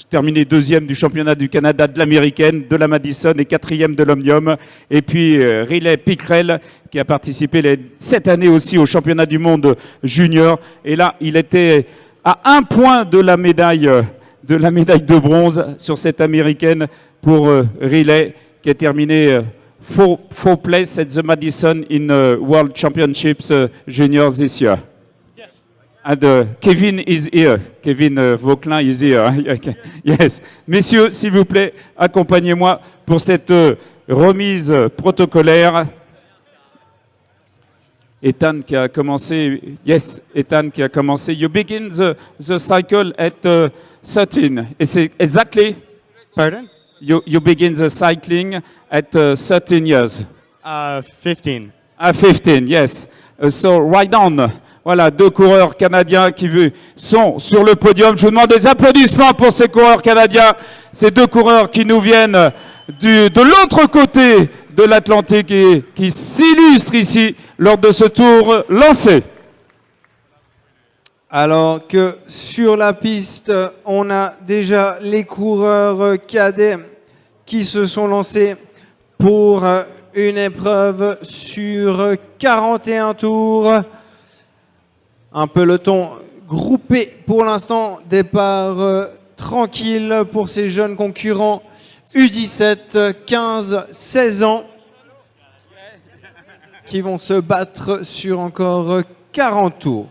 terminé deuxième du championnat du Canada de l'américaine, de la Madison et quatrième de l'Omnium. Et puis Riley Pickrell qui a participé cette année aussi au championnat du monde junior. Et là, il était à 1 point de la médaille de bronze sur cette américaine pour Riley qui a terminé fourth place at the Madison in World Championships Juniors this year. And Kevin is here. Kevin Vauclin is here. Okay. Yes. Messieurs, s'il vous plaît, accompagnez-moi pour cette remise protocolaire. Ethan qui a commencé. Yes, Ethan qui a commencé. You begin the cycle at 13. Is it exactly? Pardon? You begin the cycling at 13 years. 15. 15, yes. So right on. Voilà, 2 coureurs canadiens qui sont sur le podium. Je vous demande des applaudissements pour ces coureurs canadiens. Ces 2 coureurs qui nous viennent de l'autre côté de l'Atlantique et qui s'illustrent ici lors de ce tour lancé. Alors que sur la piste, on a déjà les coureurs cadets qui se sont lancés pour une épreuve sur 41 tours. Un peloton groupé pour l'instant, départ tranquille pour ces jeunes concurrents U17, 15, 16 ans qui vont se battre sur encore 40 tours.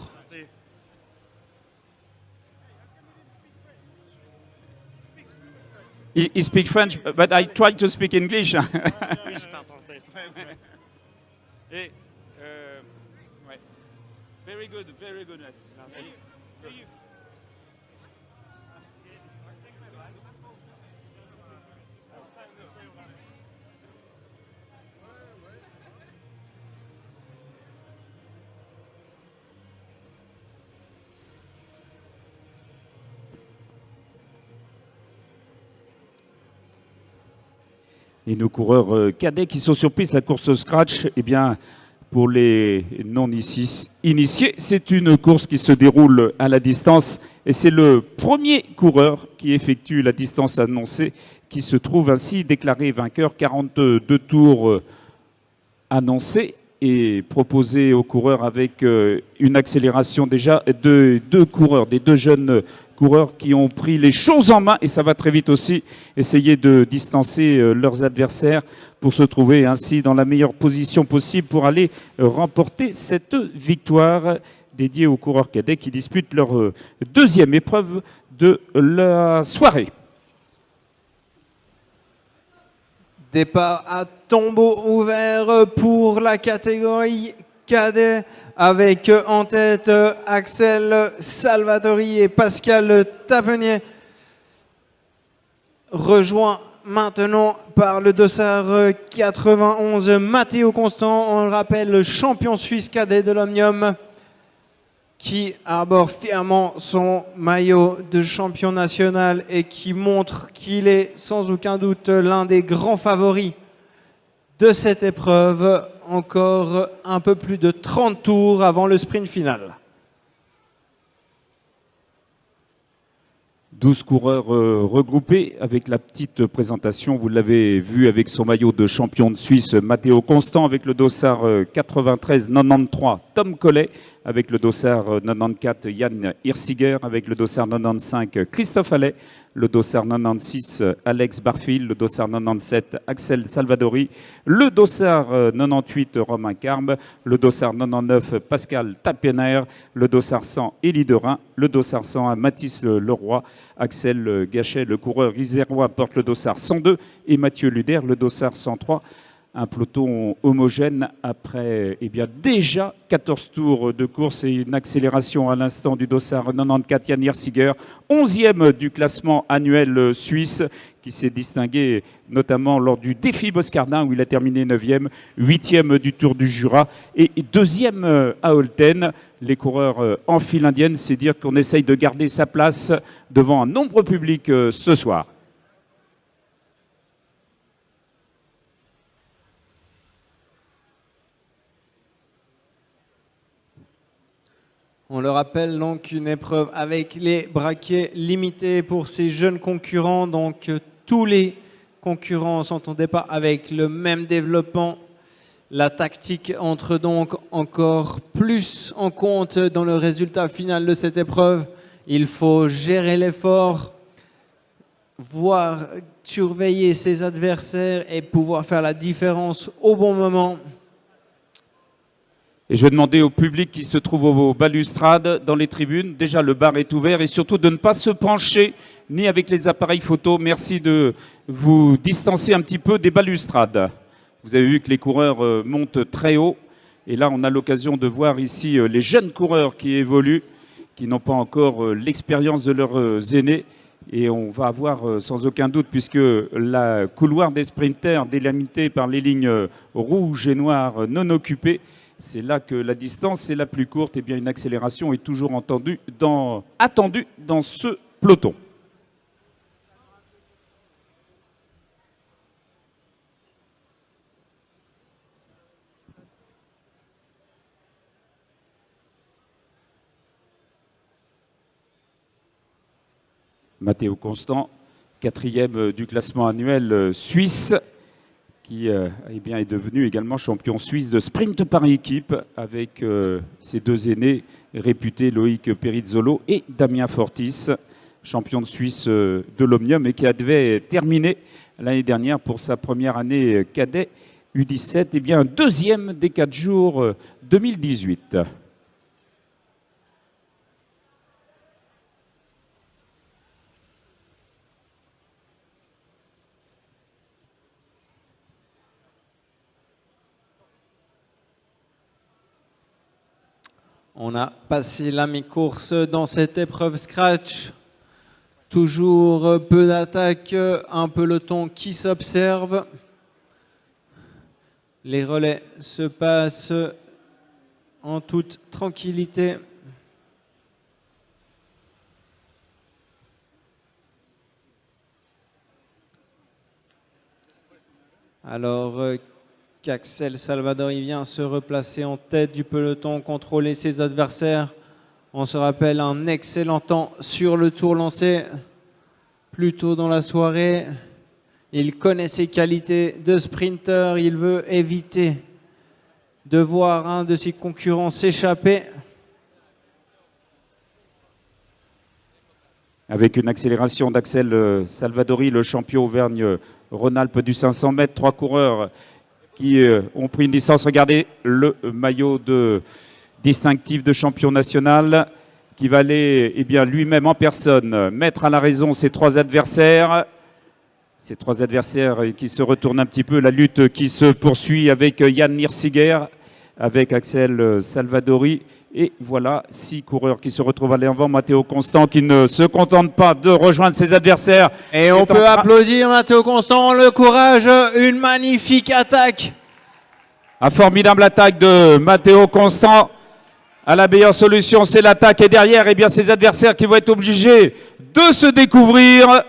He speaks French, but I try to speak English. Very good, very good. Et nos coureurs cadets qui sont sur piste, la course scratch, eh bien, pour les non-initiés, c'est une course qui se déroule à la distance et c'est le premier coureur qui effectue la distance annoncée qui se trouve ainsi déclaré vainqueur. 42 tours annoncés et proposés aux coureurs avec une accélération déjà de 2 coureurs, des 2 jeunes coureurs qui ont pris les choses en main et ça va très vite aussi, essayer de distancer leurs adversaires pour se trouver ainsi dans la meilleure position possible pour aller remporter cette victoire dédiée aux coureurs cadets qui disputent leur 2e épreuve de la soirée. Départ à tombeau ouvert pour la catégorie cadet avec en tête Axel Salvatori et Pascal Tapenier, rejoint maintenant par le dossard 91 Matteo Constant, on le rappelle, champion suisse cadet de l'Omnium, qui arbore fièrement son maillot de champion national et qui montre qu'il est sans aucun doute l'un des grands favoris de cette épreuve. Encore un peu plus de 30 tours avant le sprint final. 12 coureurs regroupés avec la petite présentation. Vous l'avez vu avec son maillot de champion de Suisse, Matteo Constant, avec le dossard 93-93, Tom Collet, avec le dossard 94, Yann Hirsiger, avec le dossard 95, Christophe Allais, le dossard 96, Alex Barfield, le dossard 97, Axel Salvadori, le dossard 98, Romain Carme, le dossard 99, Pascal Tapener, le dossard 100, Élie Derain, le dossard 101, Mathis Leroy, Axel Gachet, le coureur isérois, porte le dossard 102 et Mathieu Luder, le dossard 103. Un peloton homogène après déjà 14 tours de course et une accélération à l'instant du dossard 94 Yann Hirsiger, 11e du classement annuel suisse, qui s'est distingué notamment lors du défi Boscardin où il a terminé 9e, 8e du Tour du Jura et 2e à Holten. Les coureurs en file indienne, c'est dire qu'on essaye de garder sa place devant un nombre public ce soir. On le rappelle, donc une épreuve avec les braquets limités pour ces jeunes concurrents. Donc tous les concurrents sont au départ avec le même développement. La tactique entre donc encore plus en compte dans le résultat final de cette épreuve. Il faut gérer l'effort, voir, surveiller ses adversaires et pouvoir faire la différence au bon moment. Et je vais demander au public qui se trouve aux balustrades, dans les tribunes, déjà le bar est ouvert et surtout de ne pas se pencher ni avec les appareils photo. Merci de vous distancer un petit peu des balustrades. Vous avez vu que les coureurs montent très haut et là on a l'occasion de voir ici les jeunes coureurs qui évoluent, qui n'ont pas encore l'expérience de leurs aînés. Et on va avoir sans aucun doute, puisque la couloir des sprinters délimité par les lignes rouges et noires non occupées, c'est là que la distance est la plus courte. Et bien une accélération est toujours attendue dans ce peloton. Matteo Constant, 4e du classement annuel suisse, qui est devenu également champion suisse de sprint par équipe avec ses deux aînés réputés, Loïc Perizzolo et Damien Fortis, champion de Suisse de l'Omnium et qui avait terminé l'année dernière pour sa première année cadet U17, et bien deuxième des 4 jours 2018. On a passé la mi-course dans cette épreuve scratch. Toujours peu d'attaque, un peloton qui s'observe. Les relais se passent en toute tranquillité. Alors qu'Axel Salvadori vient se replacer en tête du peloton, contrôler ses adversaires. On se rappelle un excellent temps sur le tour lancé plus tôt dans la soirée. Il connaît ses qualités de sprinter. Il veut éviter de voir un de ses concurrents s'échapper. Avec une accélération d'Axel Salvadori, le champion Auvergne-Rhône-Alpes du 500 mètres, 3 coureurs qui ont pris une distance. Regardez le maillot distinctif de champion national qui va aller lui-même en personne mettre à la raison ses 3 adversaires. Ces 3 adversaires qui se retournent un petit peu. La lutte qui se poursuit avec Yann Niersiger, avec Axel Salvadori. Et voilà 6 coureurs qui se retrouvent à l'avant. Matteo Constant qui ne se contente pas de rejoindre ses adversaires. Et on peut applaudir Matteo Constant, le courage, une magnifique attaque. Un formidable attaque de Matteo Constant. À la meilleure solution, c'est l'attaque. Et derrière, ses adversaires qui vont être obligés de se découvrir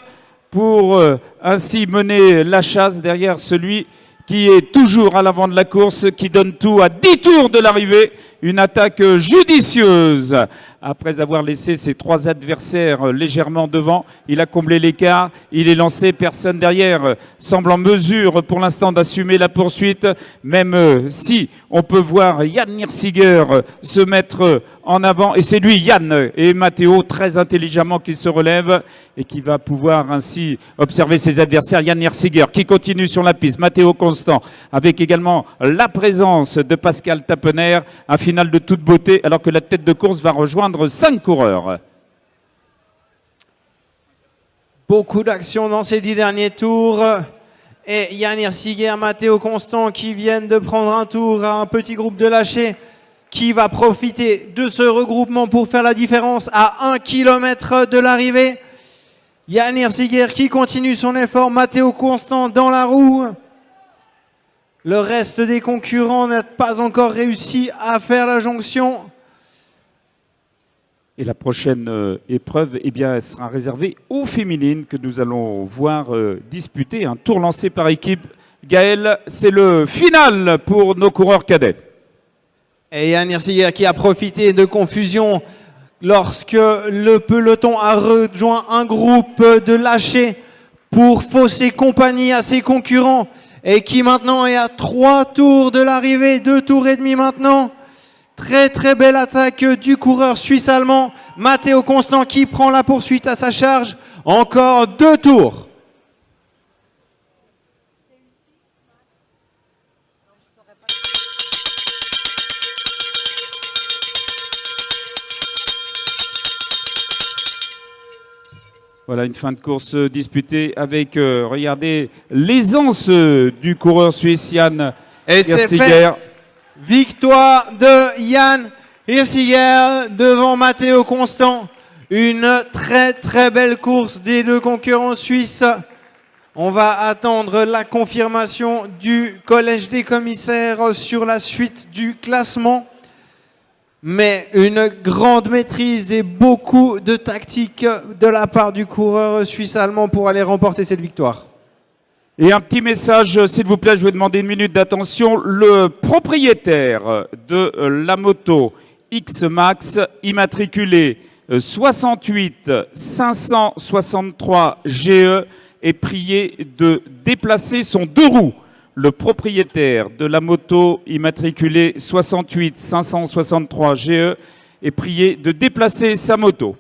pour ainsi mener la chasse derrière celui qui est toujours à l'avant de la course, qui donne tout à 10 tours de l'arrivée. Une attaque judicieuse. Après avoir laissé ses 3 adversaires légèrement devant, il a comblé l'écart, il est lancé, personne derrière semble en mesure pour l'instant d'assumer la poursuite, même si on peut voir Yann Niersiger se mettre en avant. Et c'est lui, Yann et Matteo, très intelligemment qui se relève et qui va pouvoir ainsi observer ses adversaires. Yann Niersiger qui continue sur la piste, Matteo Constant, avec également la présence de Pascal Tapener, un final de toute beauté, alors que la tête de course va rejoindre 5 coureurs. Beaucoup d'actions dans ces 10 derniers tours. Et Yann Niersiger, Matteo Constant qui viennent de prendre un tour à un petit groupe de lâchés qui va profiter de ce regroupement pour faire la différence à 1 km de l'arrivée. Yann Niersiger qui continue son effort, Matteo Constant dans la roue. Le reste des concurrents n'a pas encore réussi à faire la jonction. Et la prochaine épreuve elle sera réservée aux féminines que nous allons voir disputer un tour lancé par équipe. Gaël, c'est le final pour nos coureurs cadets. Et Yann Hirsiger qui a profité de confusion lorsque le peloton a rejoint un groupe de lâchés pour fausser compagnie à ses concurrents et qui maintenant est à 3 tours de l'arrivée, 2 tours et demi maintenant. Très très belle attaque du coureur suisse-allemand Matteo Constant qui prend la poursuite à sa charge. Encore 2 tours. Voilà une fin de course disputée avec, regardez, l'aisance du coureur suisse Yann Et c'est Hirsiger. fait. Victoire de Yann Hirsiger devant Matteo Constant. Une très très belle course des 2 concurrents suisses. On va attendre la confirmation du collège des commissaires sur la suite du classement. Mais une grande maîtrise et beaucoup de tactique de la part du coureur suisse-allemand pour aller remporter cette victoire. Et un petit message, s'il vous plaît, je vais demander une minute d'attention. Le propriétaire de la moto X-Max, immatriculé 68 563 GE, est prié de déplacer son 2 roues. Le propriétaire de la moto immatriculée 68 563 GE est prié de déplacer sa moto.